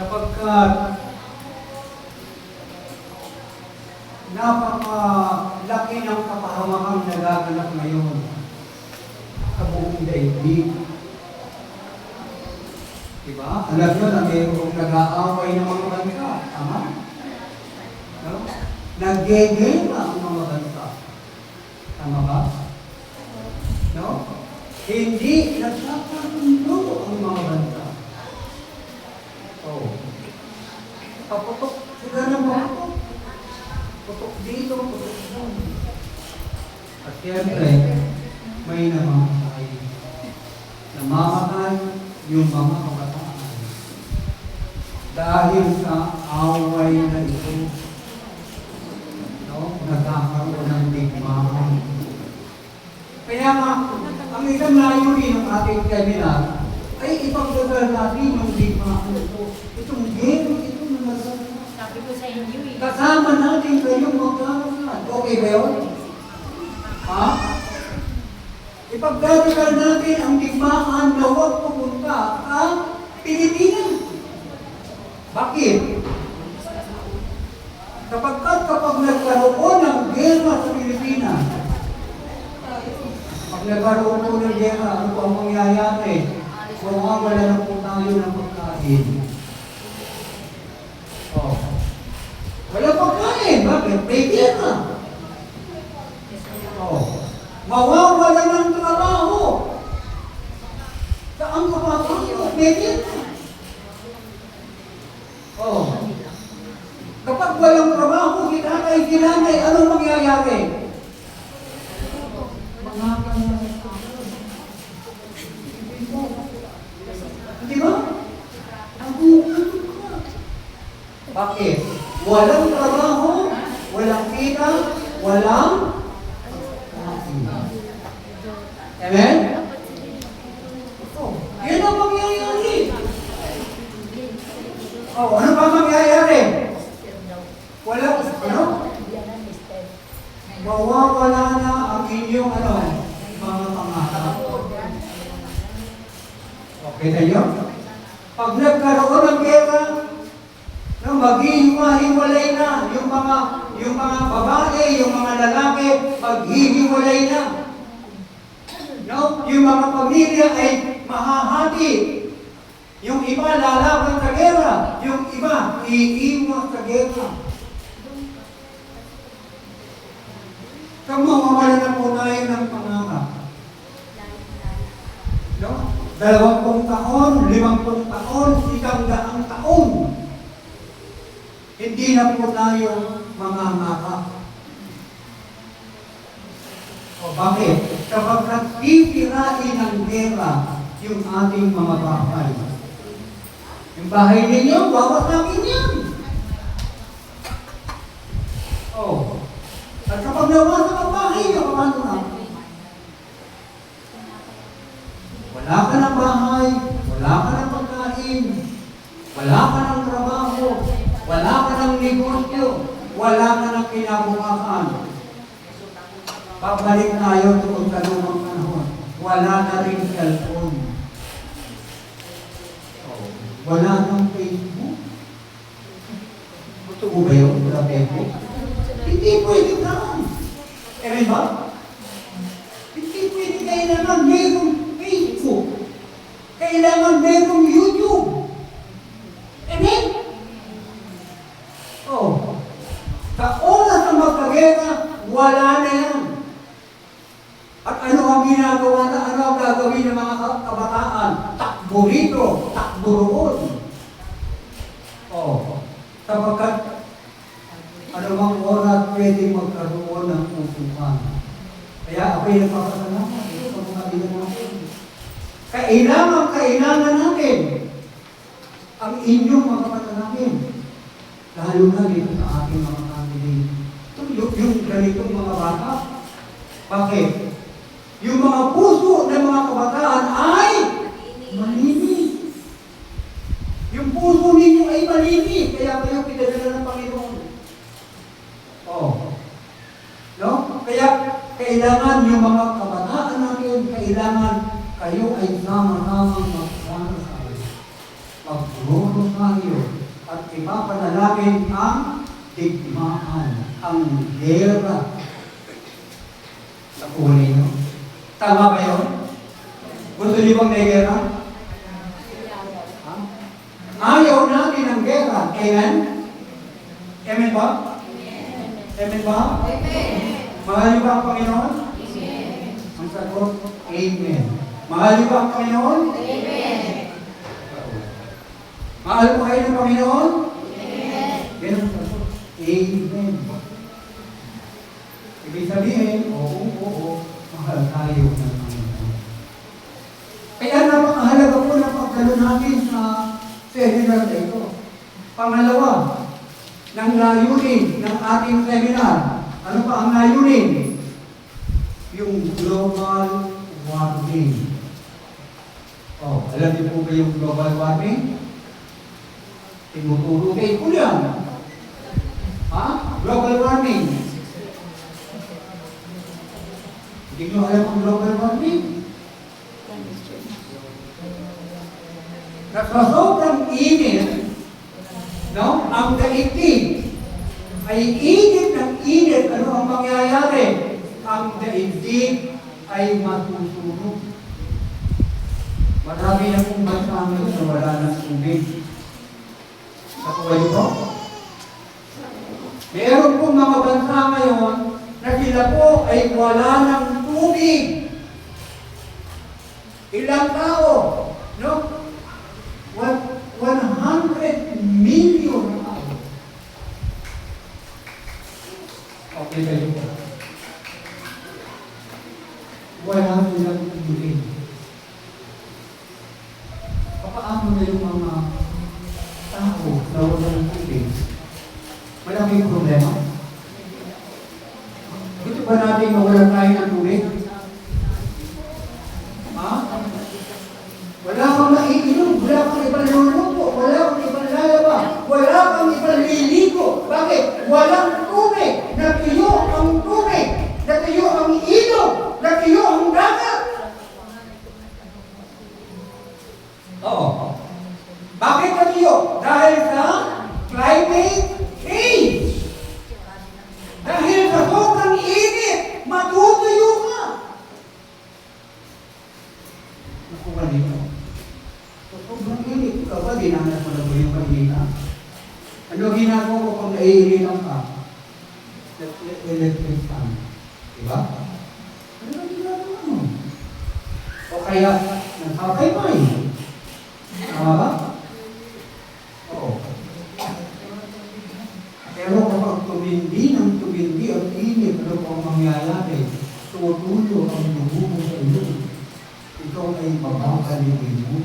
sapagkat napakalaki ng kapahamakang nagaganap ngayon sa buong daigdig. Diba? Alam nyo na mayroong nag-aaway ng mga bansa. Tama? No? Nag-gengema ang mga bansa. Tama ba? No? Hindi nagkakasundo ang mga bansa. Oh. Paputok. Sila na paputok. Putok dito, putok doon. At siyempre, may namamatay. Namamatay yung mga kabataan. Dahil sa away na ito, no, nagkakaroon ng digmaan. Kaya nga, ang isang layunin ng ating seminar ay ipagdasal natin yung digmaan ito. Itong gero, ito na nagkakaroon. Sabi ko sa inyo eh. Kasama natin kayong magkakaroon. Okay ba yun? Ha? Ipagdadasal natin ang digmaan na huwag pupunta ang Pilipinas. Bakit? Sapagkat kapag nagkaroon ng gera sa Pilipinas, pag nagkaroon po ng gera, ano po ang mangyayari? Mawawala na po tayo ng pagkain. Oh. Wala pagkain. Bakit? May gera. Oh. Mawawala ng trabaho. Saan ka papasok? May gera. Oh. Kapag walang trabaho, kinakay, anong mangyayari? Di ba? Bakit? Walang trabaho, walang kita, walang kain. Amen? Oh, yun ang mangyayari. Oh, ano pa mangyayari? Walang, ano? Mawawala na ang inyong, mga pangarap. Okay tayo? Pag nagkaroon ng gera, no, maghihiwa-hiwalay na yung mga babae, yung mga lalaki, maghihiwalay na. No? Yung mga pamilya ay mahahati. Yung iba lalaban sa gera, yung iba iiwas sa gera. So, mawawala na po tayo ng pangarap. No? 20 taon, 50 taon, 100 taon. Hindi na po tayo mangangarap. O bakit? Kapag pipirain ng gera yung ating mga bahay. Yung bahay ninyo, bawas namin yan. Oh. At kapag nawasan ang bahay nyo, paano na? Wala ka ng bahay, wala ka ng pagkain, wala ka ng trabaho, wala ka ng negosyo, wala ka ng kinabukasan. Pagbalik tayo doon sa lumang panahon, wala na rin cellphone. Wala nang Facebook. Gusto mo ba yun? Wala Facebook? Hindi pwede na. Eh ba? Hindi pwede. Kailangan mayroong Facebook. Kailangan mayroong YouTube. Amen? Oh. Sa oras na magkagera, wala na yan. At ano ang ginagawa na? Ano ang gagawin ng mga kabataan? Takbo rito, takbo roon. Oh. Sapagkat anumang oras pwede magkaroon ng usukan. Kaya ako'y nagpapasalamat. Ito sa mga bilang natin. Kailangan natin ang inyong mga kapatalangin. Lalo na dito sa ating mga kandidates. Yung ganitong mga bata. Bakit? Yung mga puso ng mga kabataan ay malinis. Yung puso ninyo ay malinis. Kaya kayo pinadala ng Panginoon. Oh. No? Kaya kailangan yung mga kabataan natin, kailangan kayo ay sama-samang magsama-sama. magrorosaryo at ipapanalangin ang digmaan, ang gera. Nakuha ninyo? Tama ba yun? Gusto niyo bang may gera? Ha? Ayaw natin ang gera. Amen? Amen ba? Amen ba? Mahal niyo ba ang Panginoon? Ang sagot, Amen. Mahal niyo ba ang Panginoon? Mahal mo kayo ng Panginoon? Yan ang sagot. Amen. Ibig sabihin, oo, mahal tayo ng Panginoon. Kaya napakahalaga po na pagdalo natin sa seminar na ito. Pangalawa, ng layunin ng ating seminar. Ano pa ang layunin? Yung global warming. Alam niyo po ba yung global warming? Tinuturo kay Kuya. Global warming. Hindi nyo alam ang global warming? Sa sobrang init, ang daigdig ay init ng init. Ano ang mangyayari? Ang daigdig ay matusunog. Marami na pong bansa ngayon na wala ng tubig. Nakuha niyo po? Meron pong mga bansa ngayon na sila po ay wala ng tubig. Ilang tao? 100 million na tao. Okay kayo po. Wala silang tubig. Paano na yung mga tao na wala ng tubig? Malaking problema. Gusto ba natin mawalan tayo ng tubig? Wala kang maiinom, wala kang ipanluluto, wala kang ipanlalaba, wala kang ipanliligo. Bakit? Walang tubig. Natuyo ang tubig. Natuyo ang ilog. Natuyo ang dagat. Bakit natuyo? Dahil sa climate change. Dahil sa sobrang init, matutuyo ka. Nakuha nito. Sobrang init. Ikaw ba, dinanas mo na po yung kanina? Ano ginagawa ko pag naiinitan ka? Electric fan. Diba? Ano ba ginagawa mo? O kaya, nagkakaymay. Tama ba? Oo. Pero kapag tumindi ng tumindi at init, ano po ang mangyayari? Tutulo ang dugo mo sa iyo. Ikaw ay mabakalipin mo.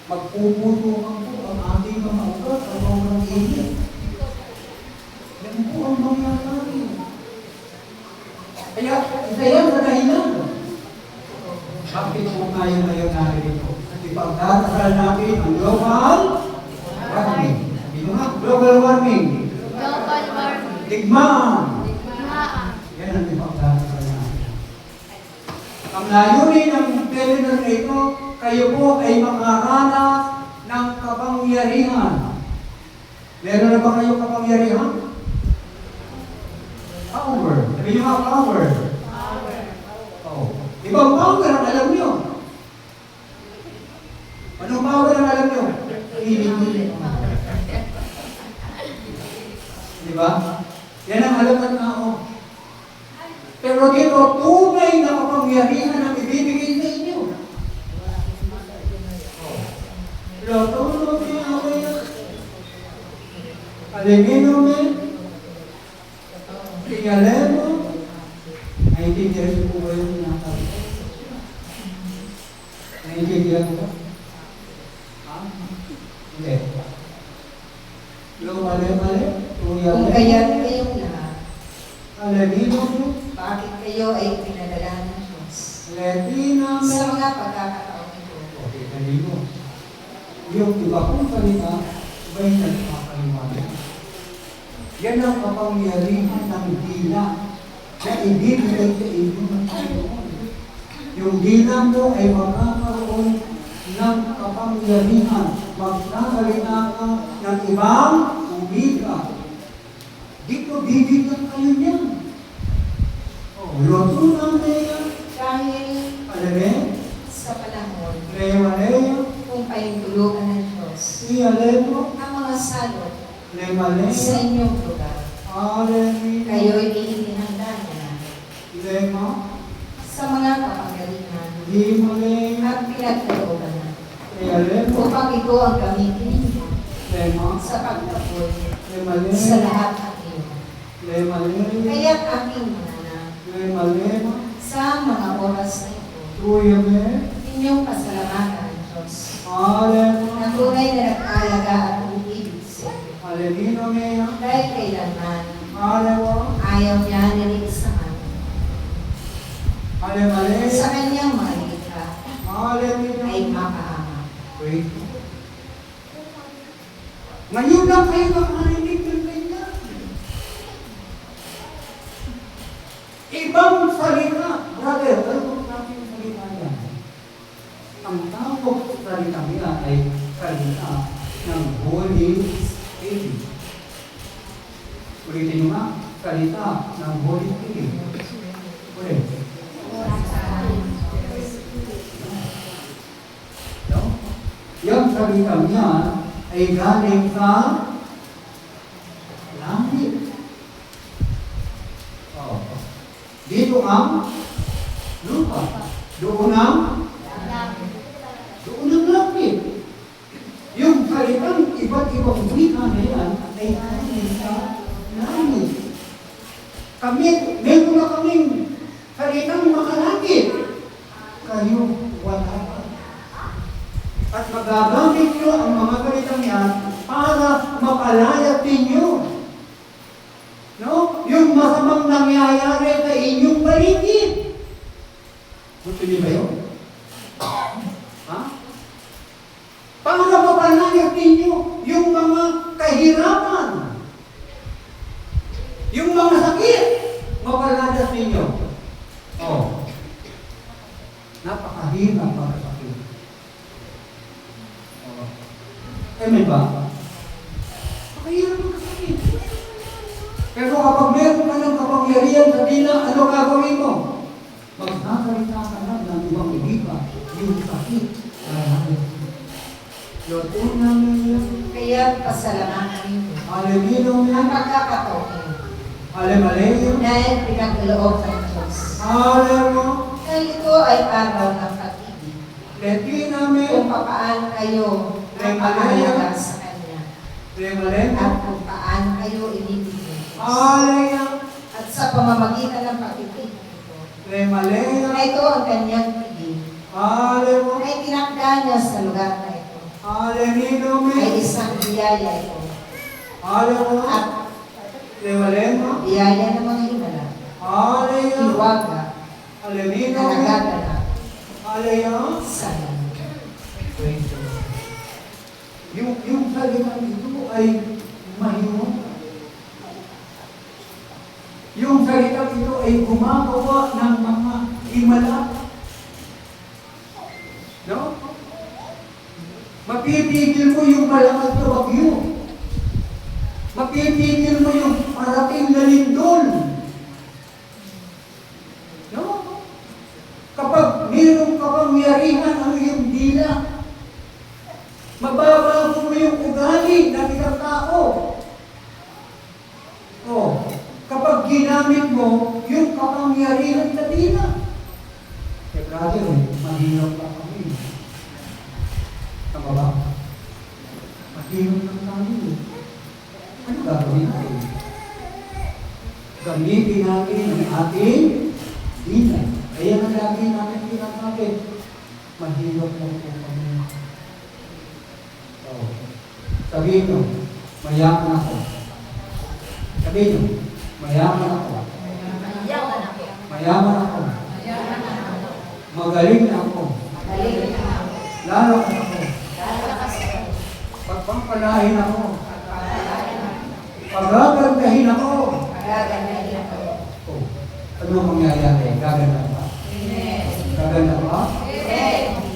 Magpuputukan po ang ating mga ugat at mga init. Yan po ang mangyayari. Kaya, isa yan sa dahilan. Bakit po tayo ngayon narito? Kasi pagdadasal natin ang global warming. Sabi nyo nga, global warming. Global warming. Digmaan. Digmaan. Yan ang ipagdadasal natin. Ang layunin ng seminar na ito, kayo po ay makaranas ng kapangyarihan. Meron na ba kayo kapangyarihan? Power. Sabi nyo nga, power. Ibang power ang alam nyo. Anong power ang alam nyo? Hilig. Diba? Yan ang alam ng tao. Pero dito, tunay na kapangyarihan ang ibibigay sa inyo. Lotulog niya ako yan. Alimino mo. Tingalen mo. Naiintindihan po ba yung sinakabi? Naiintindihan mo ba? Hindi. Yung mali-mali? Kung kaya't kayong lahat, Alamino mo? bakit kayo ay pinadala ng Diyos? Latina mo? Sa mga pagkakataon ito, Okay, kanino? Yung iba kong salita, iba'y nagpapaliwanag. Yan ang kapangyarihan ng dila na ibibigay sa inyo ng Panginoon. Yung dila mo ay makakaroon ng makapangyarihan, magsasalita ka ng ibang wika. Dito, bibigyan kayo niyan. Luto namin yan. Dahil Aleme, sa panahon, Lemalea, kung pahintulugan ng Diyos, Ialemo, ang mga salot Lemalea, sa inyong lugar, Alemi, kayo'y iinihanda niya Lema, sa mga kapangyarihan Limale, at pinagkalooban na, Ialemo, upang ito ang gamitin ninyo Lema, sa pagtapoy Lemale, sa lahat ng iyo. Lemale, Kaya't aking mga anak, Lemalema, sa mga oras na ito, Tuyame, inyong pasalamatan, Diyos, Alema, na tunay na nag-aalaga at umiibig sa iyo. Alemino Mea, Dahil kailanman, Alewa, ayaw niya nilisahan Alemale, sa kanyang mga likha Alemino, ay mapahamak. Wait. Ngayon lang kayo makarinig ng ganyan. Ibang salita. Brother, ano kung natin yung salita yan? Ang tawag sa salita niya ay salita ng Holy Spirit. Ulitin nyo nga, salita ng Holy Spirit. Ulit. No? Yung salita niya ay galing sa langit. Oh. Dito ang lupa. Doon ang langit. Yung salitang iba't ibang wika na yan ay galing sa langit. Meron na kaming salitang makalangit. Kayo, wala pa. At magagamit nyo ang mga salitang yan para mapalayat ninyo. No? Yung masamang nangyayari sa inyong paligid. Gusto niyo ba yun? Ha? Para mapalayat ninyo yung mga kahirapan. Yung mga sakit. Mapalayat ninyo. Oh. Napakahirap para sa akin. Amen ba? Pakahirap ang kasakit. Pero kapag meron ka ng kapangyarihan sa dila, ano gagawin mo? Magsasalita ka na ng ibang ibika, yung sakit. Lord, namin Kaya pasalamatan ninyo Alemino, ang pagkakataon Alemaleyo, dahil pinagkaloob ng Diyos. Alemo, Dahil ito ay araw ng pag-ibig Leti namin, kung papaano kayo nakakahalaga sa Kanya Lemalemo, at kung paano kayo inibig ng Diyos. Aleya, At sa pamamagitan ng pag-ibig nito, Lemaleya, na ito ang Kanyang piging Alemo, ay tinakda niya sa lugar na ito. Alemino, Ay isang biyaya ito. Alemo, At Lemalemo, biyaya ng mga himala, Aleya, hiwaga Alemino, na nagaganap Aleya, sa langit. yung salita ito ay mahimong. Yung salita ito ay gumagawa ng mga himala. No? Mapipigil mo yung malakas na bagyo. Mapipigil mo yung parating na lindol. No? Kapag mayroong kapangyarihan ang iyong dila, mababago mo yung ugali ng isang tao. Oh, kapag ginamit mo yung kapangyarihan sa dila. Eh, brother, mahirap pa kami. Tama ba? Mahirap lang kami. Ano gagawin natin? Gamitin natin ang ating dila. Kaya nga lagi natin sinasabi, mahirap lang po kami. Oh. Sabihin nyo, mayaman ako. Sabihin nyo, mayaman ako. Mayaman ako. Magaling na ako. Lalo ka ako. Pagpapalahin ako. Pagagandahin ako. Oh. Ano mangyayari? Gaganda ba? Gaganda ba?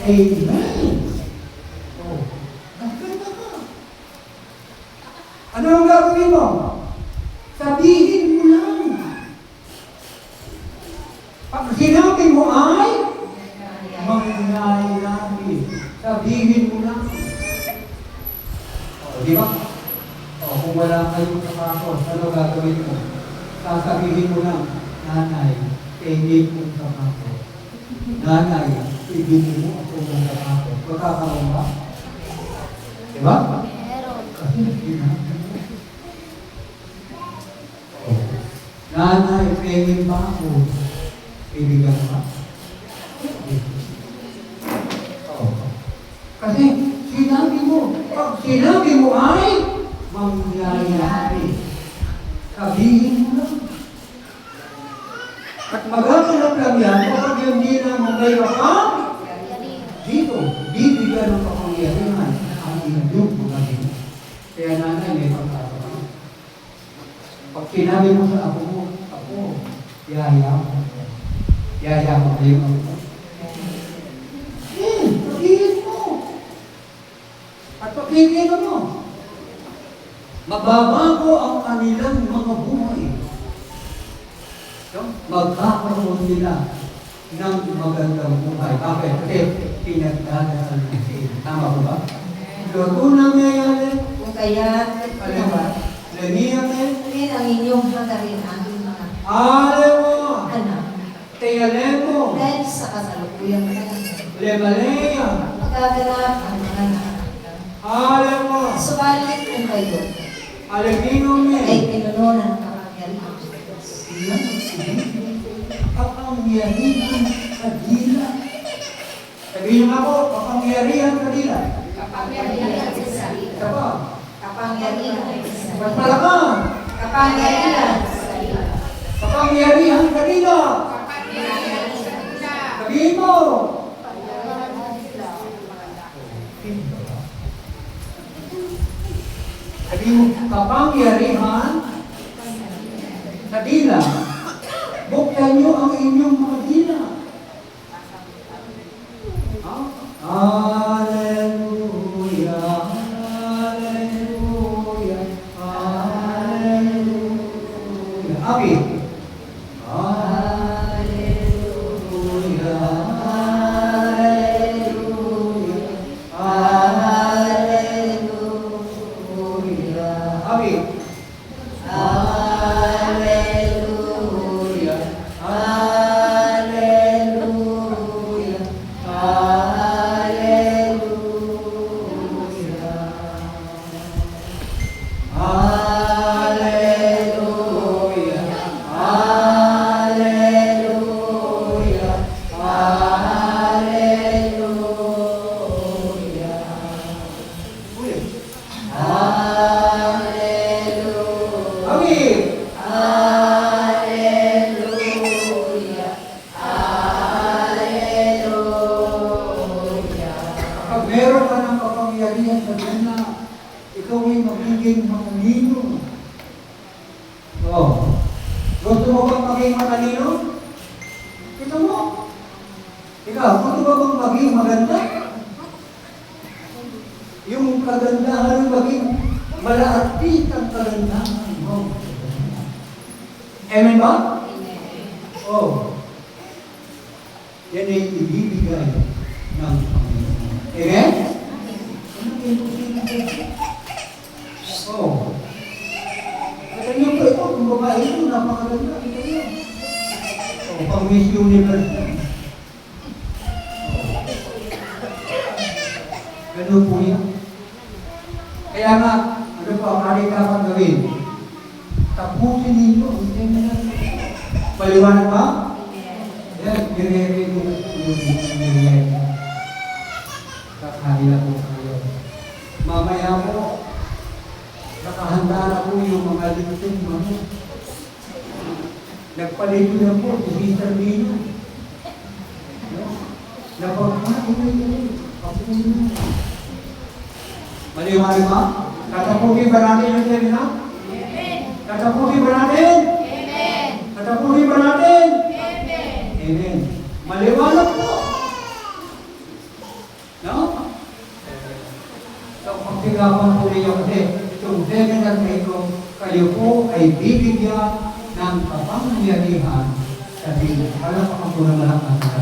Amen. sabihin mo lang. Di ba? Kung wala kayong sapatos, ano gagawin mo? Sasabihin mo lang, nanay, hindi kong sapatos. Nanay, ibigin mo ako ng sapatos. Magkakaroon ba? Di ba? Meron. Kasi ginagawa mo. Nanay, pengin ba ako? Ibigyan ba? Kasi sinabi mo, pag sinabi mo ay mangyayari. Sabihin mo lang. At magaganap lang yan kapag hindi na magay ka dito. Bibigyan ng kapangyarihan ang inyong mga dito. Kaya nanay, may pagkakaroon. Pag sinabi mo sa ako mo, ako, yaya mo. Yaya mo kayo ang ako. Sabihin mo. At pakinggan mo. Mababago ang kanilang mga buhay. Magkakaroon nila ng magandang buhay. Bakit? Kasi pinagdadaan natin. Tama ko ba? Luto na mayayari. Kung kaya, Alam ba? Lemiyate. rin ang inyong hagarin aming mga Alewa. anak. Teyalemo. Dahil sa kasalukuyang panahon, Lemaleya. magaganap ang mga nakakita. Alewa. Subalit kung kayo Alegino ay me. pinununan ng kapangyarihan ng Diyos. Kapangyarihan sa dila. Sabihin mo ako, kapangyarihan sa dila. Kapangyarihan sa sarili. Isa pa. Kapangyarihan sa Mas sarili. malakas. Kapangyarihan sa sarili. Kapangyarihan sa dila. Sabihin mo. Sabihin mo, kapangyarihan sa dila. Buksan nyo ang inyong mga dila. Hallelujah, hallelujah, hallelujah. Abi. Hallelujah, hallelujah, hallelujah. Abi. Hallelujah, hallelujah, hallelujah. Hallelujah, hallelujah, hallelujah. Ulit. Hallelujah. Abi. Hallelujah. Hallelujah. Kapag meron ka ng kapangyarihan sa na, ikaw ay magiging matalino. Oh. Gusto mo bang maging matalino? Ito mo. Ikaw, gusto mo bang maging maganda? Yung kagandahan maging malaatit ang kagandahan mo. Amen ba? Oh. Yan ay ibibigay ng Panginoon. Amen? Oh. Kaya nyo po ito, kung babae ito, napakaganda. Ito yun. Oh, pang Miss Universe. Oh. Ganun po yan. Kaya nga, ano po ang ating dapat gawin? Tapusin ninyo. Hindi na lang. Paliwanag ba? Yan, nire-ready mo yung kakahila po kayo. Mamaya po, nakahanda na po yung mga lipsin mo. Nagpalito na po, si Sister Mina. Napagkain na yun. Kapunin na. Maliwanag ba? Tatapukin ba natin yung seminar? Amen. Tatapukin ba natin? Amen. Tatapukin ba natin? Amen. Amen. Maliwanag po. No? So, pagsigapan po ninyo kasi itong seminar na ito, kayo po ay bibigyan ng kapangyarihan sa Diyos. Alam pa po na malakas sa